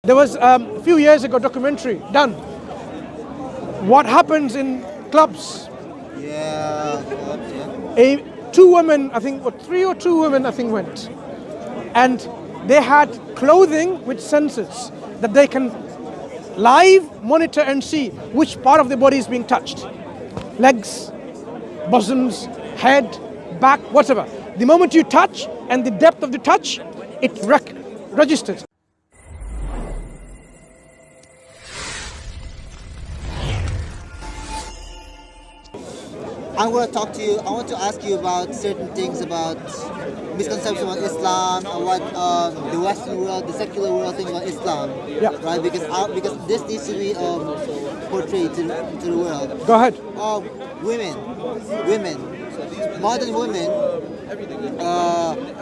There was a few years ago a documentary done. What happens in clubs? Yeah, yeah. Two women, I think, or three or two women, I think, went, and they had clothing with sensors that they can live monitor and see which part of the body is being touched. Legs, bosoms, head, back, whatever. The moment you touch and the depth of the touch, it registers. I'm going to talk to you. I want to ask you about certain things about misconceptions about Islam and what the Western world, the secular world think about Islam. Yeah. Right? Because this needs to be portrayed to the world. Go ahead. Women, modern women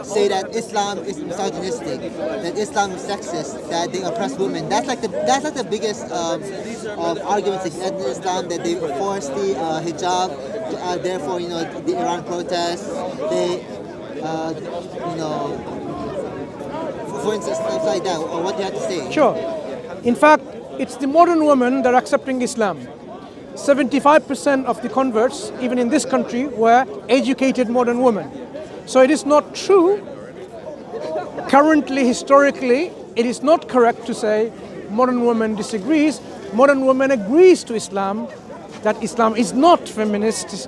say that Islam is misogynistic, that Islam is sexist, that they oppress women. That's like the biggest arguments against Islam, that they force the hijab. Therefore, the Iran protests, they, for instance, stuff like that. Or what do you have to say? Sure. In fact, it's the modern women that are accepting Islam. 75% of the converts, even in this country, were educated modern women. So it is not true. Currently, historically, it is not correct to say modern woman disagrees. Modern woman agrees to Islam, that Islam is not feminist,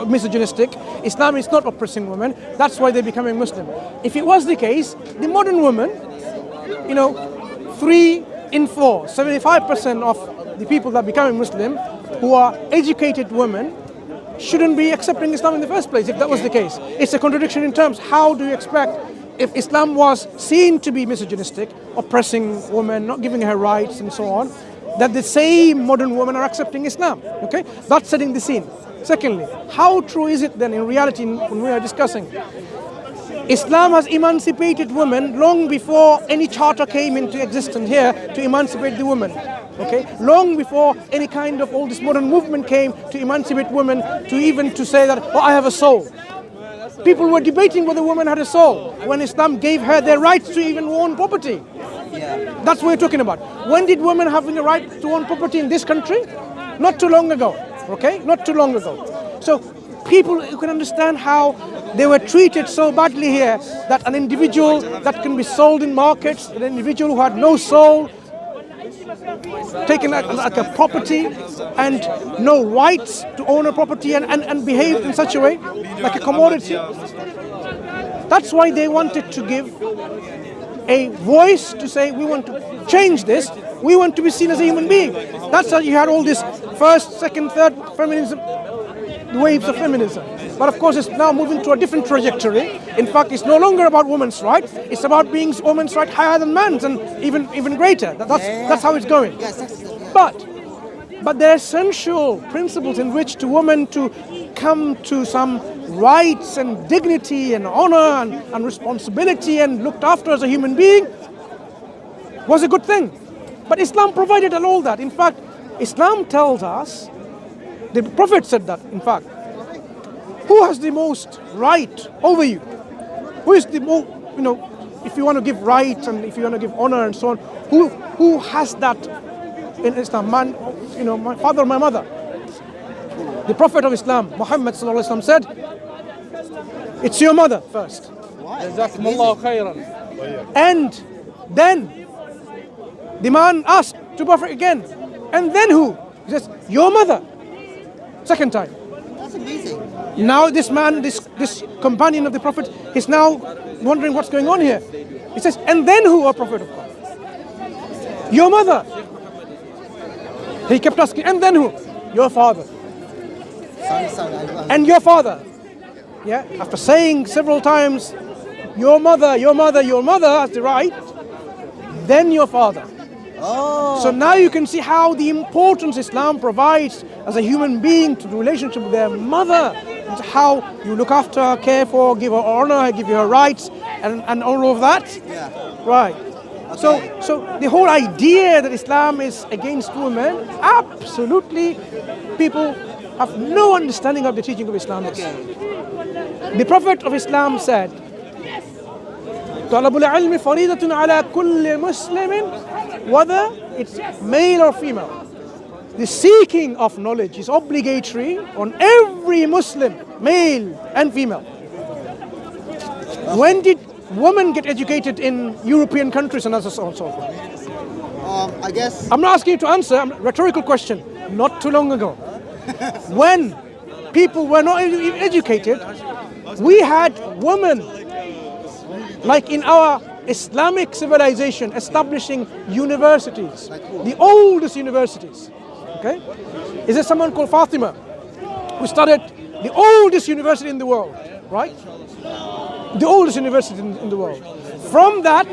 misogynistic. Islam is not oppressing women. That's why they're becoming Muslim. If it was the case, the modern woman, 3 in 4, 75% of the people that are becoming Muslim, who are educated women, shouldn't be accepting Islam in the first place, if that was the case. It's a contradiction in terms. How do you expect, if Islam was seen to be misogynistic, oppressing women, not giving her rights and so on, that the same modern women are accepting Islam? Okay, that's setting the scene. Secondly, how true is it then in reality when we are discussing? Islam has emancipated women long before any charter came into existence here to emancipate the women. Okay, long before any kind of all this modern movement came to emancipate women, to say that, I have a soul. People were debating whether women had a soul when Islam gave her their rights to even own property. That's what we're talking about. When did women have the right to own property in this country? Not too long ago. Okay, not too long ago. So people, you can understand how they were treated so badly here, that an individual that can be sold in markets, an individual who had no soul, taken like a property and no rights to own a property and behaved in such a way, like a commodity. That's why they wanted to give a voice to say, we want to change this, we want to be seen as a human being. That's how you had all this first, second, third feminism, the waves of feminism. But of course it's now moving to a different trajectory. In fact, it's no longer about women's rights, it's about being women's rights higher than men's and even greater. That's how it's going. But there are essential principles in which to women to come to some rights and dignity and honor and responsibility and looked after as a human being was a good thing. But Islam provided all that. In fact, Islam tells us, the Prophet said that, in fact, who has the most right over you? Who is the most, if you want to give rights and if you want to give honor and so on, who has that in Islam? Man, my father or my mother. The Prophet of Islam, Muhammad sallallahu alaihi wasallam, said, it's your mother first. And then the man asked the Prophet again, and then who? He says, your mother. Second time. That's amazing. Now this man, this companion of the Prophet, is now wondering what's going on here. He says, and then who, O Prophet of God? Your mother. He kept asking, and then who? Your father. And your father. Yeah, after saying several times, your mother, your mother, your mother has the right, then your father. Oh. So now you can see how the importance Islam provides as a human being to the relationship with their mother, and how you look after her, care for, give her honor, give her rights, and all of that. Yeah. Right. Okay. So the whole idea that Islam is against women, absolutely, people have no understanding of the teaching of Islam. Okay. The Prophet of Islam said, طلب العلم فريضة على كل مسلم whether it's male or female. The seeking of knowledge is obligatory on every Muslim, male and female. When did women get educated in European countries and so on and so forth? I guess. I'm not asking you to answer, a rhetorical question. Not too long ago. When people were not educated, we had women, like in our Islamic civilization, establishing universities, the oldest universities. Okay? Is there someone called Fatima who started the oldest university in the world, right? The oldest university in the world. From that,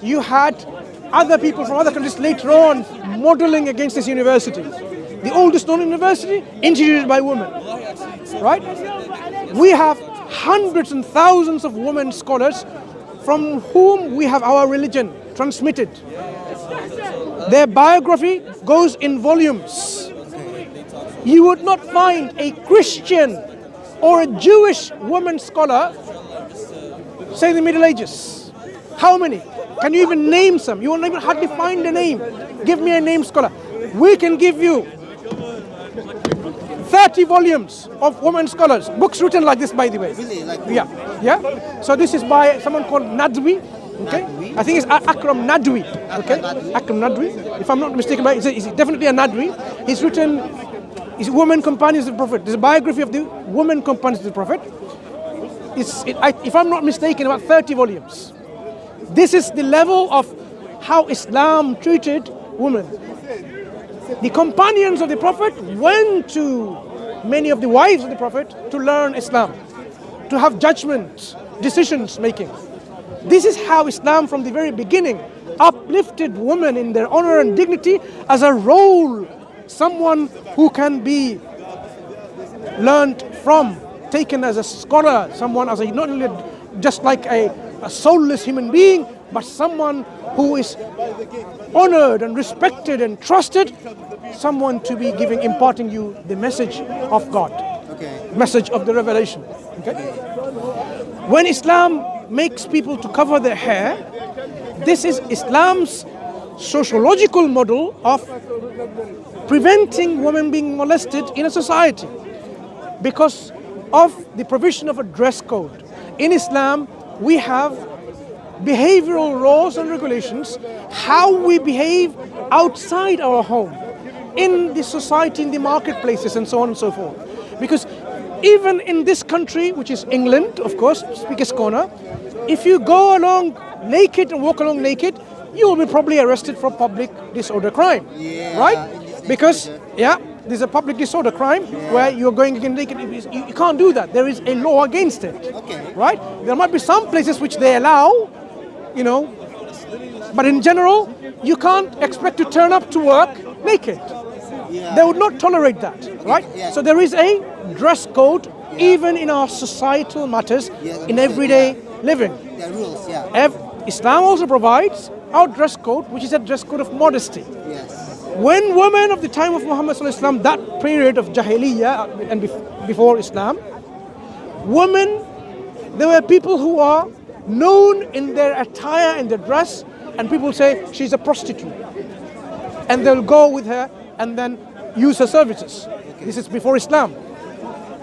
you had other people from other countries later on modeling against this university. The oldest known university, instituted by women, right? We have hundreds and thousands of women scholars from whom we have our religion transmitted. Their biography goes in volumes. You would not find a Christian or a Jewish woman scholar, say the Middle Ages. How many? Can you even name some? You won't even hardly find a name. Give me a name scholar. We can give you 30 volumes of women scholars. Books written like this, by the way. Really? Like Yeah. So this is by someone called Nadwi. Okay, I think it's Akram Nadwi. Okay, Akram Nadwi. If I'm not mistaken, it's definitely a Nadwi. He's written, his women companions of the Prophet. There's a biography of the women companions of the Prophet. If I'm not mistaken, about 30 volumes. This is the level of how Islam treated women. The companions of the Prophet went to many of the wives of the Prophet to learn Islam, to have judgment, decisions making. This is how Islam from the very beginning uplifted women in their honor and dignity as a role, someone who can be learned from, taken as a scholar, someone as a, not only just like a soulless human being, but someone who is honored and respected and trusted, someone to be imparting you the message of God, message of the revelation. Okay? When Islam makes people to cover their hair, this is Islam's sociological model of preventing women being molested in a society because of the provision of a dress code. In Islam, we have behavioral laws and regulations, how we behave outside our home, in the society, in the marketplaces, and so on and so forth. Because even in this country, which is England, of course, Speaker's Corner, if you go along naked and walk along naked, you will be probably arrested for public disorder crime, right? Because, there's a public disorder crime where you're going again naked. You can't do that. There is a law against it, right? There might be some places which they allow, but in general, you can't expect to turn up to work naked. They would not tolerate that, right? So there is a dress code even in our societal matters, in everyday living. There are rules, Islam also provides our dress code, which is a dress code of modesty. Yes. When women of the time of Muhammad sallallahu alaihi wasallam, that period of Jahiliyyah and before Islam, women, there were people who are known in their attire and their dress, and people say she's a prostitute, and they'll go with her and then use her services. This is before Islam.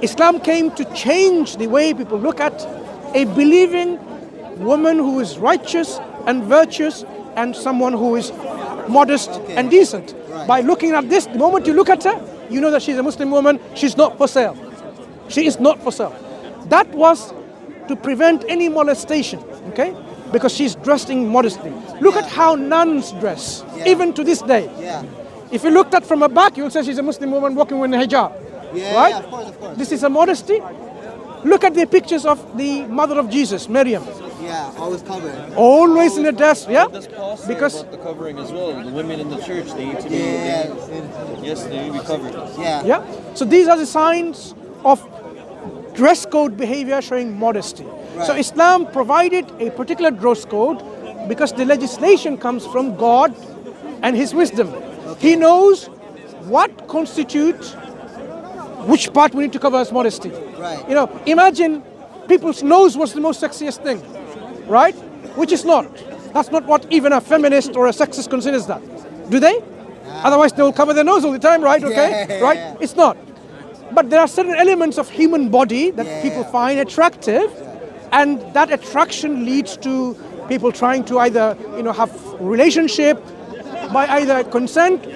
Islam came to change the way people look at a believing woman who is righteous and virtuous and someone who is modest and decent. By looking at this, the moment you look at her, you know that she's a Muslim woman, she's not for sale. She is not for sale. That was to prevent any molestation, okay? Because she's dressed in modesty. Look at how nuns dress, even to this day. If you looked at from her back, you'll say she's a Muslim woman walking with a hijab, right? Of course, of course. This is a modesty. Look at the pictures of the mother of Jesus, Maryam. Always covered. Always in a dress, Does Paul say because about the covering as well? The women in the church, they need to be yes, they need to be covered. So these are the signs of dress code behavior showing modesty. So Islam provided a particular dress code because the legislation comes from God and His wisdom. He knows what constitutes which part we need to cover as modesty. Imagine people's nose was the most sexiest thing, right? Which is not. That's not what even a feminist or a sexist considers that. Do they? Otherwise they will cover their nose all the time, right? Okay, Yeah. right? It's not. But there are certain elements of human body that people find attractive, and that attraction leads to people trying to either, have relationship by either consent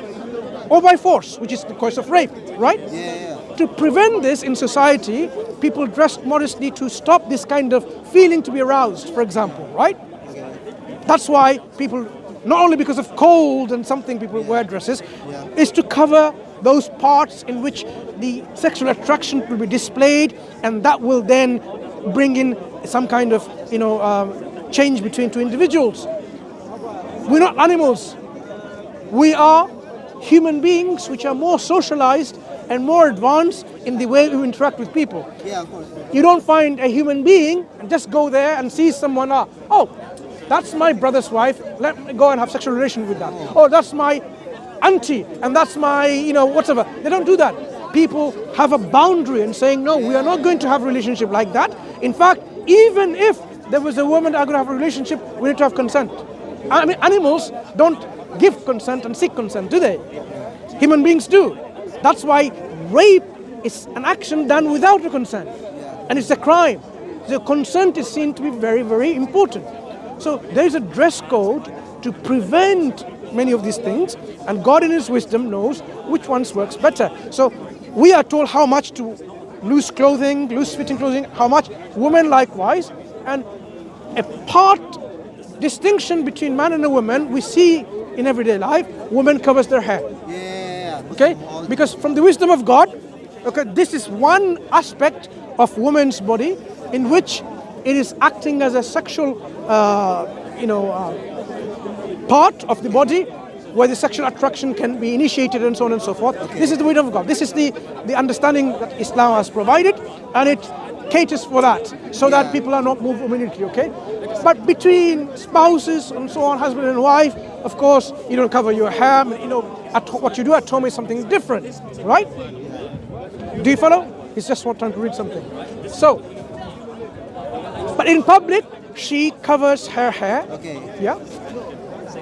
or by force, which is the cause of rape, right? Yeah. To prevent this in society, people dress modestly to stop this kind of feeling to be aroused, for example, right? That's why people, not only because of cold and something people wear dresses, is to cover those parts in which the sexual attraction will be displayed, and that will then bring in some kind of, change between two individuals. We're not animals. We are human beings which are more socialized and more advanced in the way we interact with people. Yeah, of course. You don't find a human being and just go there and see someone, oh, that's my brother's wife, let me go and have sexual relations with that. Oh, that's my auntie, and that's my, whatever. They don't do that. People have a boundary in saying, no, we are not going to have a relationship like that. In fact, even if there was a woman that are going to have a relationship, we need to have consent. I mean, animals don't give consent and seek consent, do they? Human beings do. That's why rape is an action done without a consent, and it's a crime. So consent is seen to be very, very important. So there is a dress code to prevent many of these things, and God in His wisdom knows which ones works better. So we are told how much to loose clothing, loose fitting clothing, how much, women likewise, and a part distinction between man and a woman we see in everyday life. Woman covers their hair. Yeah. Okay? Because from the wisdom of God, okay, this is one aspect of woman's body in which it is acting as a sexual, part of the body where the sexual attraction can be initiated and so on and so forth. Okay. This is the wisdom of God. This is the understanding that Islam has provided, and it caters for that, so that people are not moved immediately, okay? But between spouses and so on, husband and wife, of course, you don't cover your hair, what you do at home is something different, right? Do you follow? He's just trying to read something. So, but in public, she covers her hair. Okay. Yeah.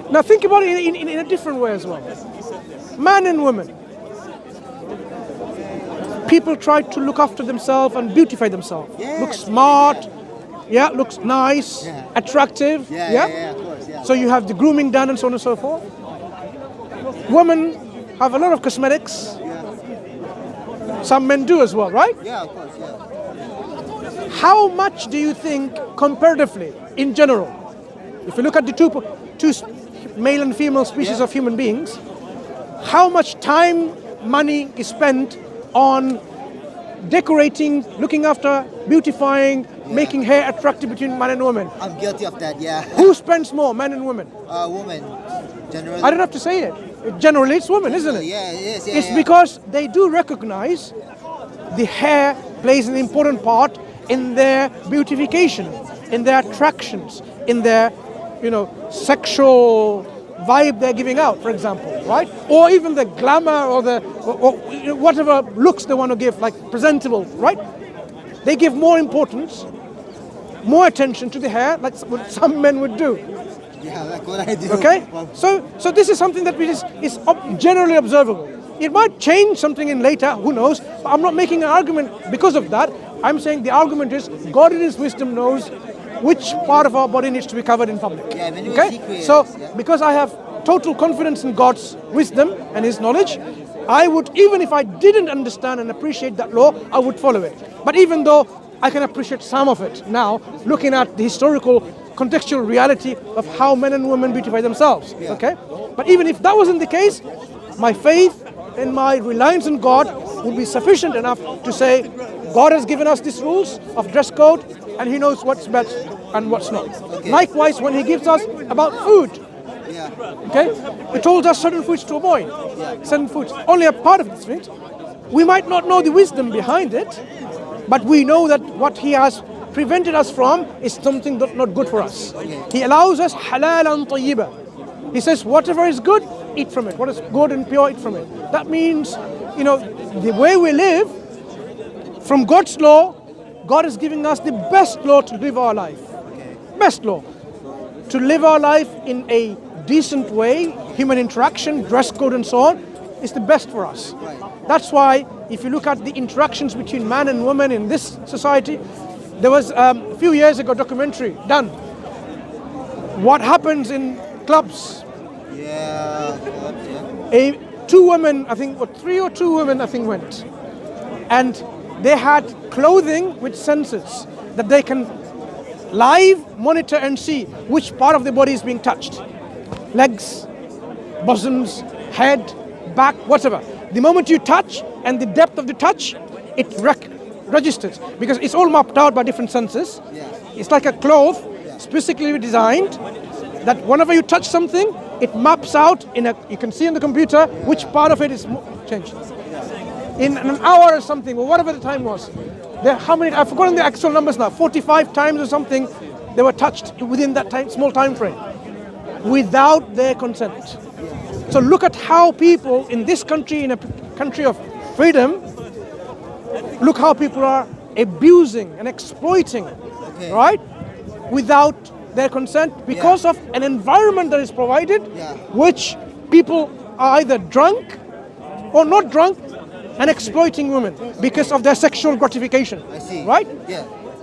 Now think about it in a different way as well. Man and woman. People try to look after themselves and beautify themselves. Yes. Look smart, looks nice, attractive. Yeah, of course, yeah. So you have the grooming done and so on and so forth. Women have a lot of cosmetics. Some men do as well, right? Yeah, of course, yeah. How much do you think comparatively, in general, if you look at the two male and female species of human beings, how much time, money is spent on decorating, looking after, beautifying, making hair attractive between man and woman? I'm guilty of that, yeah. Who spends more, man and woman? Women, generally. I don't have to say it. Generally, it's women, isn't it? Yeah, it is, It's because they do recognize the hair plays an important part in their beautification, in their attractions, in their, sexual vibe they're giving out, for example, right? Or even the glamour or whatever looks they want to give, like presentable, right? They give more importance, more attention to the hair, like what some men would do. Yeah, like what I do. Okay? So this is something that is generally observable. It might change something in later, who knows? But I'm not making an argument because of that. I'm saying the argument is God in His wisdom knows which part of our body needs to be covered in public. Yeah, when you okay? secret, So because I have total confidence in God's wisdom and His knowledge, I would, even if I didn't understand and appreciate that law, I would follow it. But even though I can appreciate some of it now, looking at the historical contextual reality of how men and women beautify themselves, okay? But even if that wasn't the case, my faith and my reliance on God would be sufficient enough to say, God has given us these rules of dress code, and He knows what's best and what's not. Okay. Likewise, when He gives us about food, Yeah. okay? He told us certain foods to avoid, certain foods. Only a part of this food. We might not know the wisdom behind it, but we know that what He has prevented us from is something that's not good for us. He allows us halalan tayyiba. He says, whatever is good, eat from it. What is good and pure, eat from it. That means, the way we live, from God's law, God is giving us the best law to live our life. Best law. to live our life in a decent way, human interaction, dress code and so on, is the best for us. That's why if you look at the interactions between man and woman in this society, there was a few years ago a documentary done. What happens in clubs? Two women, I think, or three or two women, I think, went. And they had clothing with sensors that they can live monitor and see which part of the body is being touched. Legs, bosoms, head, back, whatever. The moment you touch and the depth of the touch, it registers because it's all mapped out by different sensors. It's like a cloth specifically designed that whenever you touch something, it maps out you can see in the computer which part of it is changed. In an hour or something, or whatever the time was, how many, I've forgotten the actual numbers now, 45 times or something, they were touched within that small time frame, without their consent. So look at how people in this country, in a country of freedom, look how people are abusing and exploiting, right? Without their consent, because of an environment that is provided, which people are either drunk or not drunk and exploiting women because of their sexual gratification, right?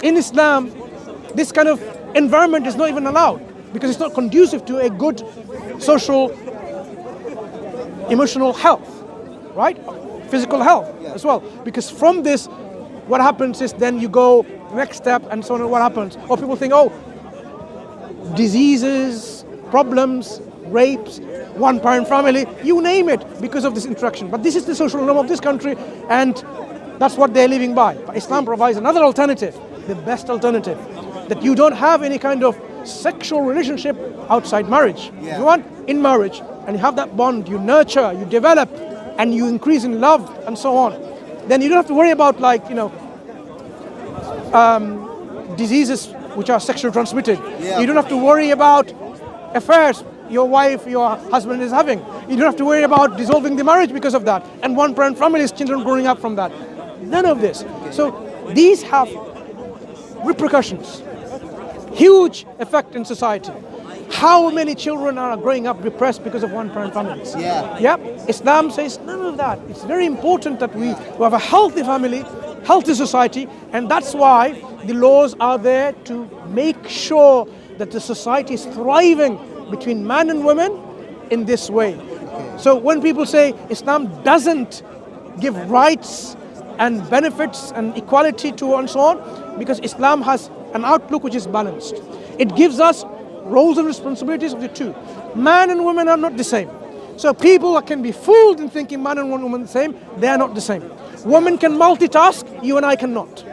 In Islam, this kind of environment is not even allowed because it's not conducive to a good social, emotional health, right? Physical health as well. Because from this, what happens is then you go next step and so on, what happens? Or people think, oh, diseases, problems, rapes, one-parent family, you name it, because of this interaction. But this is the social norm of this country, and that's what they're living by. But Islam provides another alternative, the best alternative, that you don't have any kind of sexual relationship outside marriage. You want in marriage, and you have that bond, you nurture, you develop, and you increase in love, and so on. Then you don't have to worry about, like, diseases which are sexually transmitted. You don't have to worry about affairs your wife, your husband is having. You don't have to worry about dissolving the marriage because of that, and one-parent families, children growing up from that. None of this. So these have repercussions, huge effect in society. How many children are growing up depressed because of one-parent families? Islam says none of that. It's very important that we have a healthy family, healthy society, and that's why the laws are there to make sure that the society is thriving between man and woman in this way. So when people say Islam doesn't give rights and benefits and equality to and so on, because Islam has an outlook which is balanced. It gives us roles and responsibilities of the two. Man and woman are not the same. So people can be fooled in thinking man and woman are the same. They are not the same. Women can multitask, you and I cannot.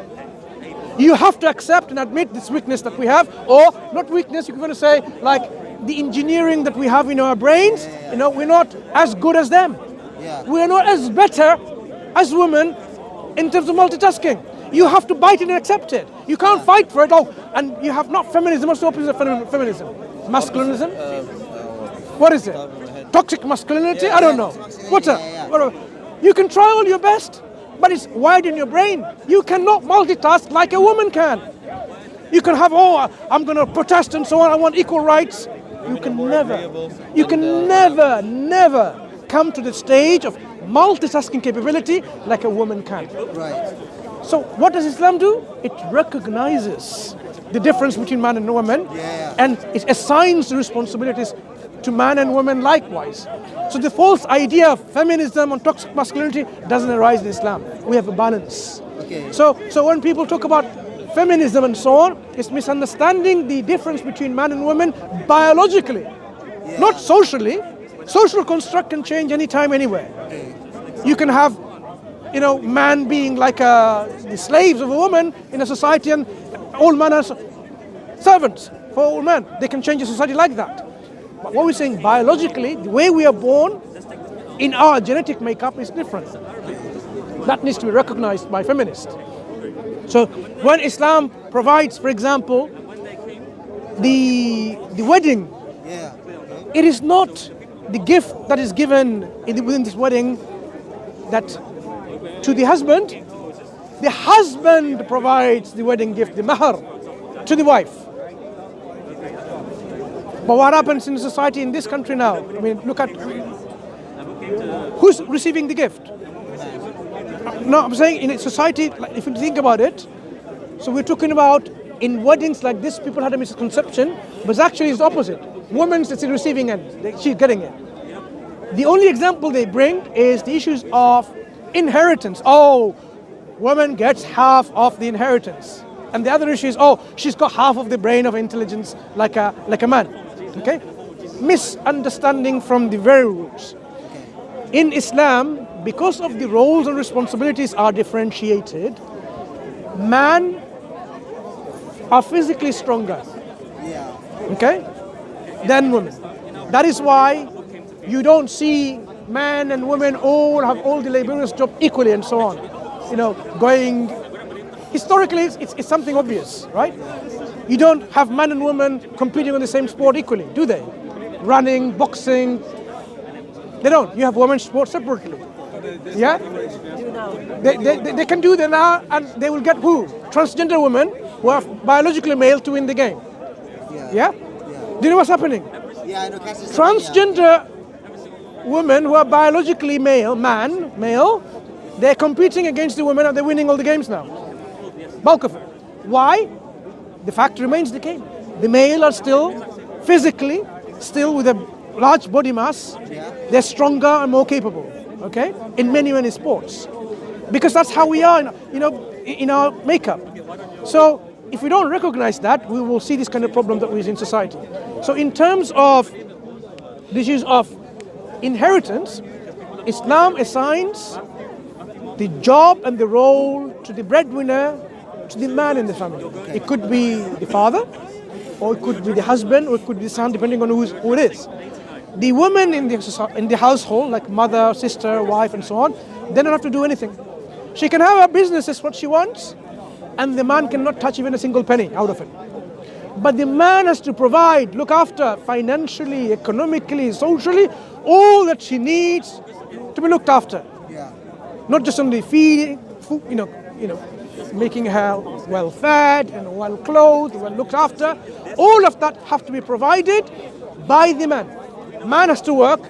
You have to accept and admit this weakness that we have, or not weakness, you're going to say, like the engineering that we have in our brains, we're not as good as them. We're not as better as women in terms of multitasking. You have to bite it and accept it. You can't fight for it. And you have not feminism. What's the opposite of feminism? Masculinism? What is it? Toxic masculinity? I don't know. What's that? You can try all your best, but it's wired in your brain. You cannot multitask like a woman can. You can have, I'm going to protest and so on, I want equal rights. You can never come to the stage of multitasking capability like a woman can. Right. So what does Islam do? It recognizes the difference between man and woman, and it assigns the responsibilities to man and woman likewise. So the false idea of feminism and toxic masculinity doesn't arise in Islam. We have a balance. So when people talk about feminism and so on, it's misunderstanding the difference between man and woman biologically, not socially. Social construct can change anytime, anywhere. You can have, man being like the slaves of a woman in a society, and all men are servants for all men. They can change a society like that. But what we're saying, biologically, the way we are born in our genetic makeup is different. That needs to be recognized by feminists. So when Islam provides, for example, the wedding, it is not the gift that is given within this wedding that to the husband provides the wedding gift, the mahar, to the wife. But what happens in society in this country now? I mean, look at who's receiving the gift. No, I'm saying in a society, like, if you think about it, so we're talking about in weddings like this, people had a misconception, but actually it's the opposite. Woman's it's the receiving end, she's getting it. The only example they bring is the issues of inheritance. Oh, woman gets half of the inheritance. And the other issue is, oh, she's got half of the brain of intelligence like a man. Okay? Misunderstanding from the very roots. In Islam, because of the roles and responsibilities are differentiated, men are physically stronger, okay, than women. That is why you don't see men and women all have all the laborious job equally and so on. You know, going, historically it's something obvious, right? You don't have men and women competing on the same sport equally, do they? Running, boxing, they don't. You have women's sports separately. Yeah? They can do that now, and they will get who? Transgender women who are biologically male to win the game. Yeah? Do you know what's happening? Yeah, I know. Transgender women who are biologically male, they're competing against the women and they're winning all the games now. Bulk of it. Why? The fact remains the same. The male are still physically, still with a large body mass, they're stronger and more capable, okay, in many sports. Because that's how we are, in our makeup. So if we don't recognize that, we will see this kind of problem that we see in society. So in terms of the issues of inheritance, Islam assigns the job and the role to the breadwinner, to the man in the family. It could be the father, or it could be the husband, or it could be the son, depending on who it is. The woman in the household, like mother, sister, wife, and so on, they don't have to do anything. She can have her business as what she wants, and the man cannot touch even a single penny out of it. But the man has to provide, look after financially, economically, socially, all that she needs to be looked after. Yeah. Not just only feeding, food, making her well fed and well clothed, well looked after. All of that have to be provided by the man. Man has to work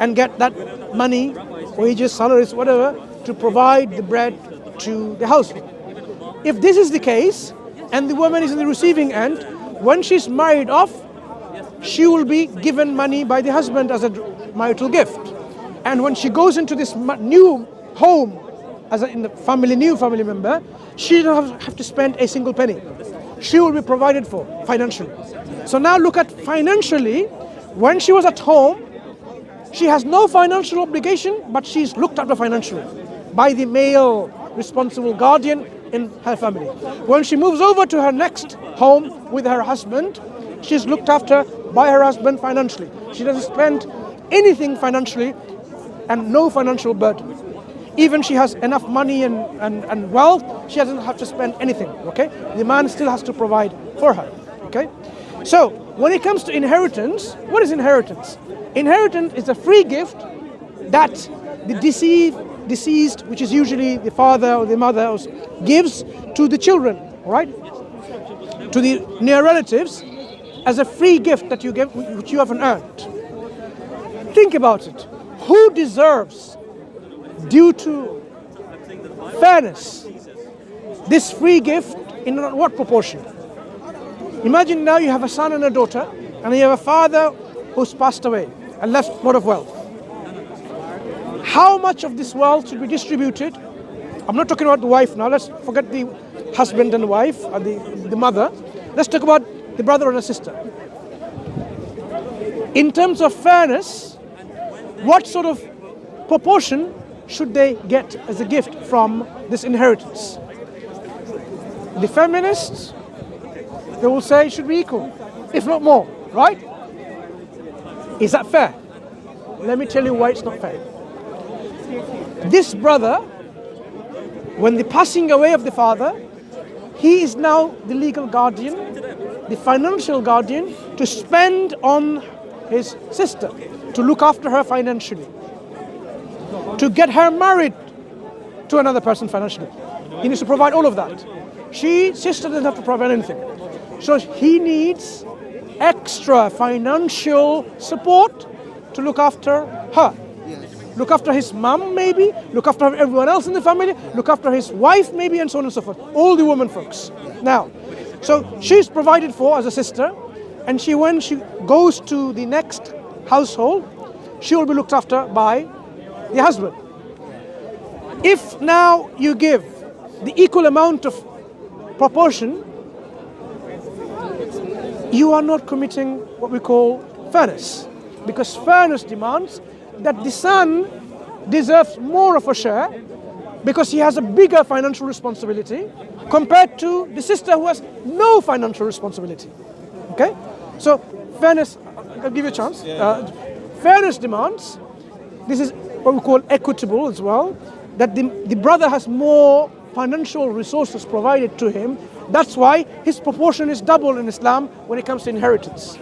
and get that money, wages, salaries, whatever, to provide the bread to the household. If this is the case, and the woman is in the receiving end, when she's married off, she will be given money by the husband as a marital gift. And when she goes into this new home, as a new family member, she doesn't have to spend a single penny. She will be provided for financially. So now look at financially. When she was at home, she has no financial obligation, but she's looked after financially by the male responsible guardian in her family. When she moves over to her next home with her husband, she's looked after by her husband financially. She doesn't spend anything financially and no financial burden. Even she has enough money and wealth, she doesn't have to spend anything, okay? The man still has to provide for her, okay? So, when it comes to inheritance, what is inheritance? Inheritance is a free gift that the deceased, which is usually the father or the mother, gives to the children, right? To the near relatives, as a free gift that you give, which you haven't earned. Think about it. Who deserves, due to fairness, this free gift in what proportion? Imagine now you have a son and a daughter, and you have a father who's passed away and left a lot of wealth. How much of this wealth should be distributed? I'm not talking about the wife now. Let's forget the husband and wife, or the mother. Let's talk about the brother and a sister. In terms of fairness, what sort of proportion should they get as a gift from this inheritance? The feminists, they will say it should be equal, if not more, right? Is that fair? Let me tell you why it's not fair. This brother, when the passing away of the father, he is now the legal guardian, the financial guardian, to spend on his sister, to look after her financially, to get her married to another person financially. He needs to provide all of that. Sister doesn't have to provide anything. So he needs extra financial support to look after her. Look after his mum maybe, look after everyone else in the family, look after his wife maybe, and so on and so forth. All the women folks. Now, so she's provided for as a sister, and when she goes to the next household, she will be looked after by the husband. If now you give the equal amount of proportion, you are not committing what we call fairness, because fairness demands that the son deserves more of a share because he has a bigger financial responsibility compared to the sister who has no financial responsibility. Okay? So fairness, I'll give you a chance. Fairness demands, this is what we call equitable as well, that the brother has more financial resources provided to him. That's why his proportion is double in Islam when it comes to inheritance.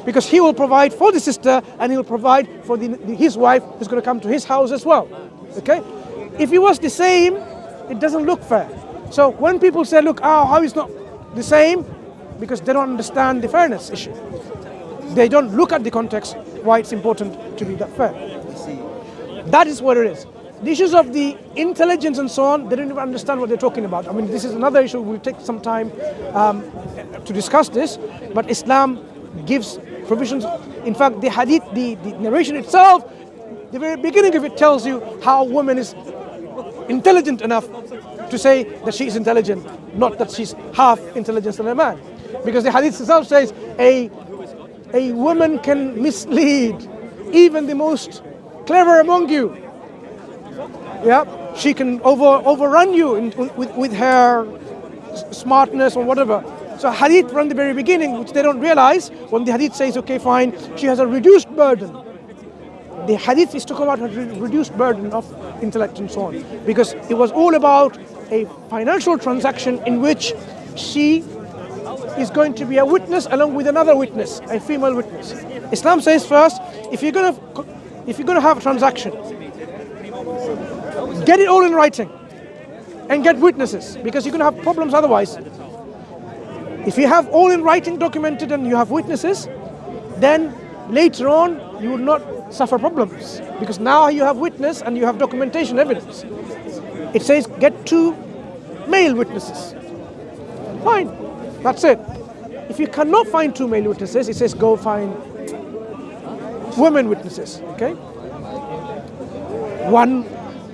Because he will provide for the sister and he will provide for his wife who's going to come to his house as well. Okay? If it was the same, it doesn't look fair. So when people say, look, how is not the same? Because they don't understand the fairness issue. They don't look at the context why it's important to be that fair. That is what it is. The issues of the intelligence and so on, they don't even understand what they're talking about. I mean, this is another issue. We'll take some time to discuss this. But Islam gives provisions. In fact, the hadith, the narration itself, the very beginning of it tells you how a woman is intelligent enough to say that she is intelligent, not that she's half intelligent than a man. Because the hadith itself says a woman can mislead even the most clever among you. Yeah, she can overrun you with her smartness or whatever. So hadith from the very beginning, which they don't realize, when the hadith says, okay, fine, she has a reduced burden. The hadith is talking about a reduced burden of intellect and so on. Because it was all about a financial transaction in which she is going to be a witness along with another witness, a female witness. Islam says first, if you're going to have a transaction, get it all in writing and get witnesses, because you're going to have problems otherwise. If you have all in writing documented and you have witnesses, then later on you will not suffer problems, because now you have witness and you have documentation evidence. It says get 2 male witnesses. Fine, that's it. If you cannot find 2 male witnesses, it says go find women witnesses. Okay, 1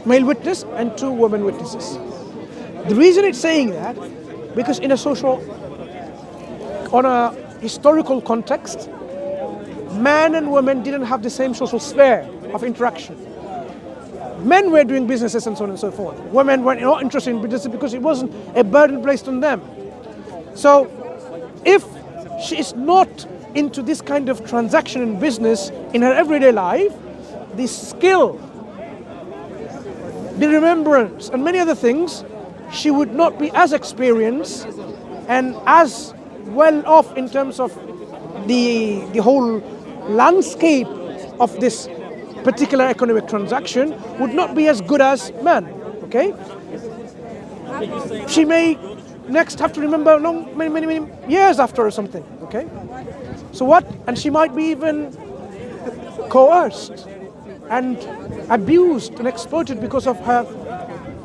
male witness and 2 women witnesses. The reason it's saying that, because on a historical context, man and women didn't have the same social sphere of interaction. Men were doing businesses and so on and so forth. Women were not interested in business because it wasn't a burden placed on them. So if she is not into this kind of transaction and business in her everyday life, the skill, the remembrance and many other things, she would not be as experienced and as well off in terms of the whole landscape of this particular economic transaction, would not be as good as men. Okay, she may next have to remember many years after or something. Okay, so what? And she might be even coerced and abused and exploited because of her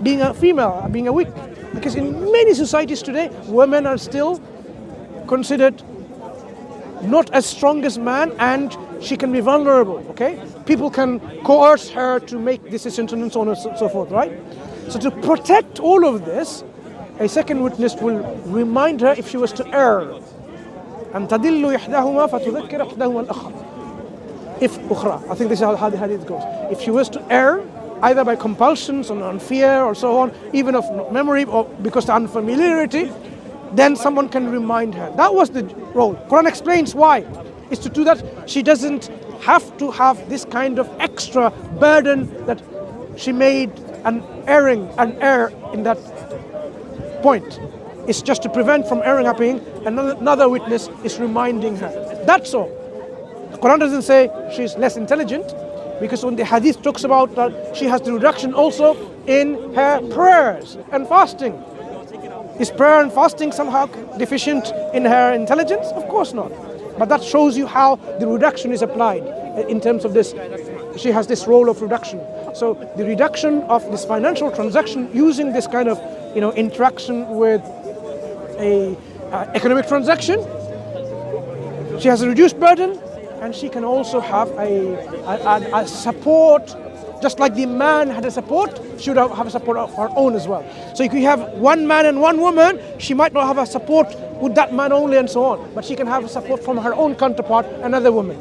being a female, being a weak. Because in many societies today, women are still considered not as strong as man, and she can be vulnerable. Okay, people can coerce her to make decisions and so on and so forth, right? So to protect all of this, a second witness will remind her if she was to err. أن تضل إحداهما فتذكر إحداهما الأخرى. If أخرى, I think this is how the hadith goes. If she was to err, either by compulsions or on fear or so on, even of memory or because of unfamiliarity, then someone can remind her. That was the role. Quran explains why. It's to do that she doesn't have to have this kind of extra burden that she made an error in that point. It's just to prevent from erring happening, and another witness is reminding her. That's all. The Quran doesn't say she's less intelligent, because when the hadith talks about that, she has the reduction also in her prayers and fasting. Is prayer and fasting somehow deficient in her intelligence? Of course not. But that shows you how the reduction is applied in terms of this. She has this role of reduction. So the reduction of this financial transaction using this kind of interaction with a economic transaction, she has a reduced burden, and she can also have a support. Just like the man had a support, she would have a support of her own as well. So if you have one man and one woman, she might not have a support with that man only and so on, but she can have a support from her own counterpart, another woman.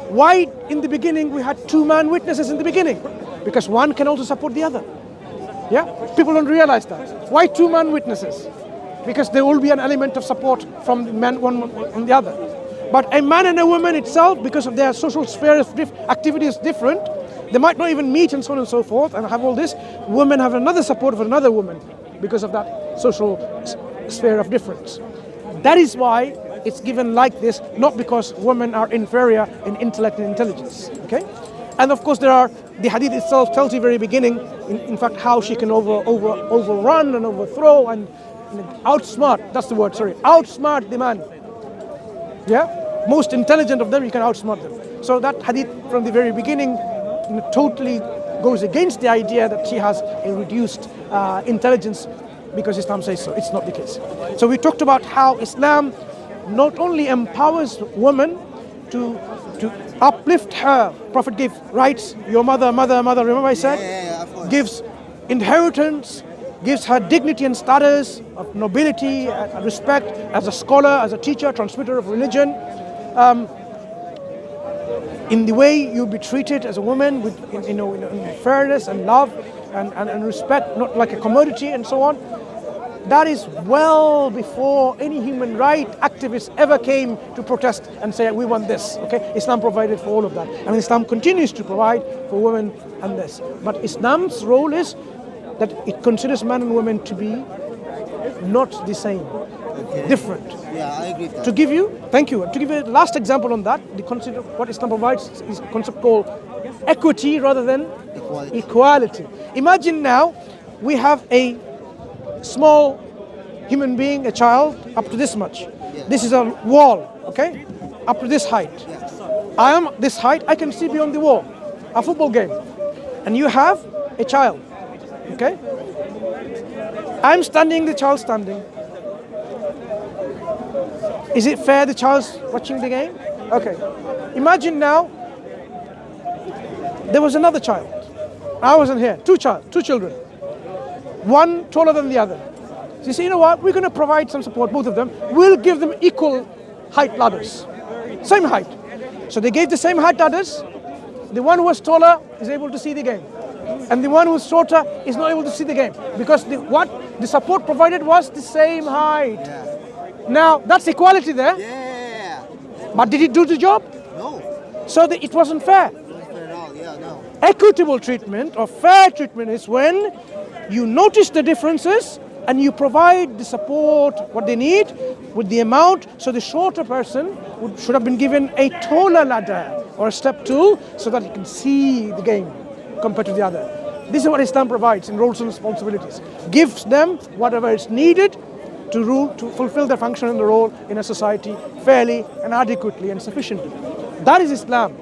Why in the beginning we had 2 man witnesses in the beginning? Because one can also support the other. Yeah, people don't realize that. Why 2 man witnesses? Because there will be an element of support from the man, one and the other. But a man and a woman itself, because of their social sphere of activity is different, they might not even meet and so on and so forth and have all this. Women have another support for another woman because of that social sphere of difference. That is why it's given like this, not because women are inferior in intellect and intelligence. Okay? And of course the hadith itself tells you very beginning, in fact, how she can overrun and overthrow and outsmart, that's the word, sorry, outsmart the man. Yeah? Most intelligent of them, you can outsmart them. So that hadith from the very beginning totally goes against the idea that she has a reduced intelligence because Islam says so. It's not the case. So we talked about how Islam not only empowers women to uplift her. Prophet gave rights, your mother, remember I said? Yeah, of course. Gives inheritance, gives her dignity and status of nobility, respect as a scholar, as a teacher, transmitter of religion. In the way you'll be treated as a woman with in fairness and love and respect, not like a commodity and so on. That is well before any human rights activists ever came to protest and say we want this. Okay, Islam provided for all of that, and Islam continues to provide for women and this. But Islam's role is that it considers man and women to be not the same, different. Yeah, I agree with that. To give you a last example on that, the concept of what Islam provides is a concept called equity rather than equality. Imagine now we have a small human being, a child, up to this much. Yeah. This is a wall, okay? Up to this height. Yeah. I am this height, I can see beyond the wall. A football game. And you have a child, okay? I'm standing, the child's standing. Is it fair the child's watching the game? Okay. Imagine now there was another child. I wasn't here. Two children. One taller than the other. So you say, you know what? We're going to provide some support, both of them. We'll give them equal height ladders. Same height. So they gave the same height ladders. The one who was taller is able to see the game. And the one who's shorter is not able to see the game. Because the support provided was the same height. Yeah. Now, that's equality there. Yeah. But did it do the job? No. So it wasn't fair. Not fair at all. Yeah, no. Equitable treatment or fair treatment is when you notice the differences and you provide the support, what they need, with the amount. So the shorter person should have been given a taller ladder or a step tool so that he can see the game compared to the other. This is what Islam provides in roles and responsibilities. Gives them whatever is needed to fulfill their function and the role in a society fairly and adequately and sufficiently. That is Islam.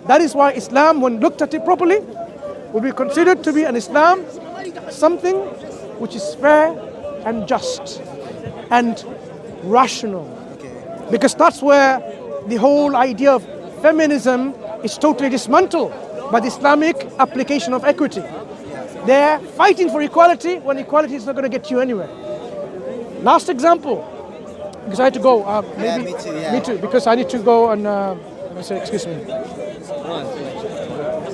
That is why Islam, when looked at it properly, will be considered to be an Islam, something which is fair and just and rational. Okay. Because that's where the whole idea of feminism is totally dismantled by the Islamic application of equity. They're fighting for equality when equality is not going to get you anywhere. Last example, because I had to go. Me too, yeah. Me too, because I need to go and let me say, excuse me.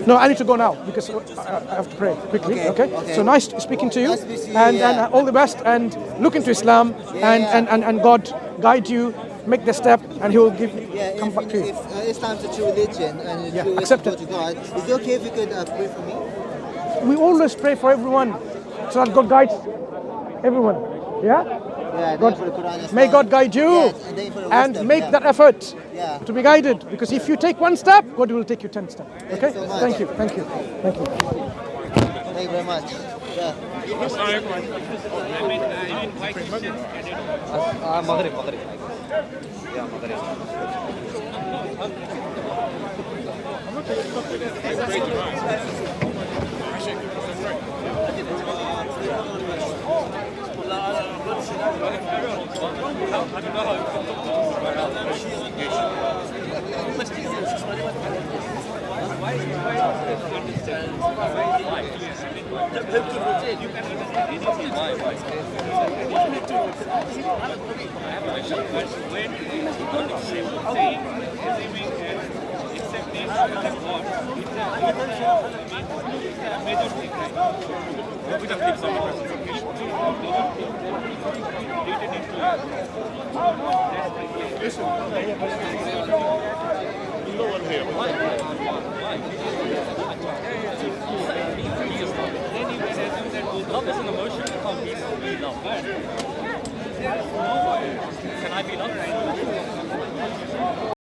No, I need to go now because I have to pray quickly. Okay. So nice speaking to you, Nice to see you, and all the best. And look into Islam, and God guide you, make the step, and He will come back to you. If Islam is a true religion and a true accept way to it. go to God, is it okay if you could pray for me? We always pray for everyone, so that God guides everyone. Yeah. Yeah, God, for the Quran as may well. God guide you Yeah, and for the and wisdom, make yeah. that effort Yeah. to be guided. Because if you take one step, God will take you 10 steps. Okay? so much. Thank you. Thank you very much. Yeah. مغرب Love is an emotion. It can't be love. Can I be loved?